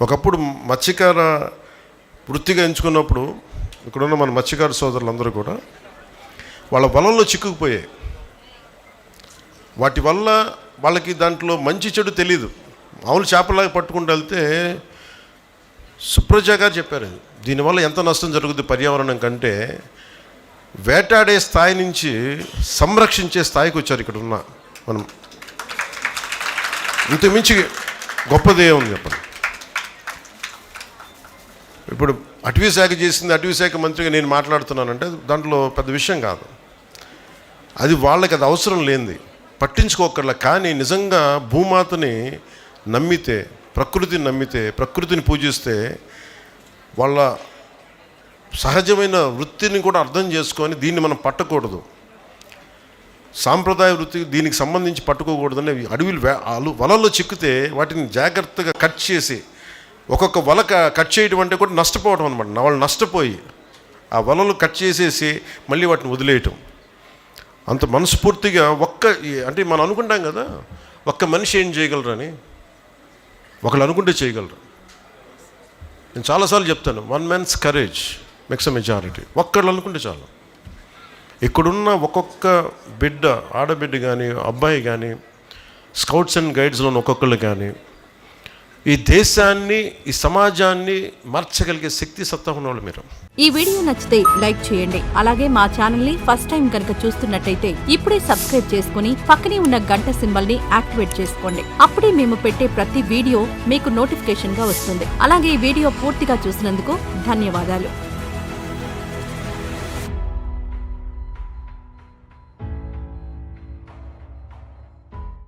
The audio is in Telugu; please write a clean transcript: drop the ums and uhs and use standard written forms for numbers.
ఒకప్పుడు మత్స్యకార వృత్తిగా ఎంచుకున్నప్పుడు ఇక్కడున్న మన మత్స్యకార సోదరులందరూ కూడా వాళ్ళ వలల్లో చిక్కుకుపోయాయి. వాటి వల్ల వాళ్ళకి దాంట్లో మంచి చెడు తెలీదు. మామూలు చేపలాగా పట్టుకుంటూ వెళ్తే సుప్రజ గారు చెప్పారు, దీనివల్ల ఎంత నష్టం జరుగుతుంది పర్యావరణం కంటే వేటాడే స్థాయి నుంచి సంరక్షించే స్థాయికి వచ్చారు ఇక్కడ ఉన్న మనం. ఇంతకుమించి గొప్పదే ఉంది చెప్పండి. ఇప్పుడు అటవీ శాఖ చేసింది, అటవీ శాఖ మంత్రిగా నేను మాట్లాడుతున్నానంటే దాంట్లో పెద్ద విషయం కాదు. అది వాళ్ళకి అది అవసరం లేనిది, పట్టించుకోకర్లా. కానీ నిజంగా భూమాతని నమ్మితే, ప్రకృతిని నమ్మితే, ప్రకృతిని పూజిస్తే వాళ్ళ సహజమైన వృత్తిని కూడా అర్థం చేసుకొని దీన్ని మనం పట్టకూడదు, సాంప్రదాయ వృత్తి దీనికి సంబంధించి పట్టుకోకూడదని అడవిలు వలల్లో చిక్కితే వాటిని జాగ్రత్తగా కట్ చేసి, ఒక్కొక్క వల కట్ చేయడం అంటే కూడా నష్టపోవడం అనమాట. వాళ్ళు నష్టపోయి ఆ వలలు కట్ చేసేసి మళ్ళీ వాటిని వదిలేయటం. అంత మనస్ఫూర్తిగా అంటే మనం అనుకుంటాం కదా, ఒక్క మనిషి ఏం చేయగలరని. ఒకళ్ళు అనుకుంటే చేయగలరు. నేను చాలాసార్లు చెప్తాను, 1 man's courage makes a majority. ఒక్కళ్ళు అనుకుంటే చాలు. ఇక్కడున్న ఒక్కొక్క బిడ్డ, ఆడబిడ్డ కానీ అబ్బాయి కానీ, స్కౌట్స్ అండ్ గైడ్స్లోని ఒక్కొక్కళ్ళు కానీ ఈ దేశాన్ని, ఈ సమాజాన్ని మార్చగలిగే శక్తి సత్తా ఉన్నవాళ్ళు మీరు. ఈ వీడియో నచ్చితే లైక్ చేయండి. అలాగే మా ఛానల్ ని ఫస్ట్ టైం కనుక చూస్తున్నట్టయితే ఇప్పుడే సబ్స్క్రైబ్ చేసుకుని పక్కనే ఉన్న గంట సింబల్ ని యాక్టివేట్ చేసుకోండి. అప్పుడే మేము పెట్టే ప్రతి వీడియో మీకు నోటిఫికేషన్ గా వస్తుంది. అలాగే ఈ వీడియో పూర్తిగా చూసినందుకు ధన్యవాదాలు.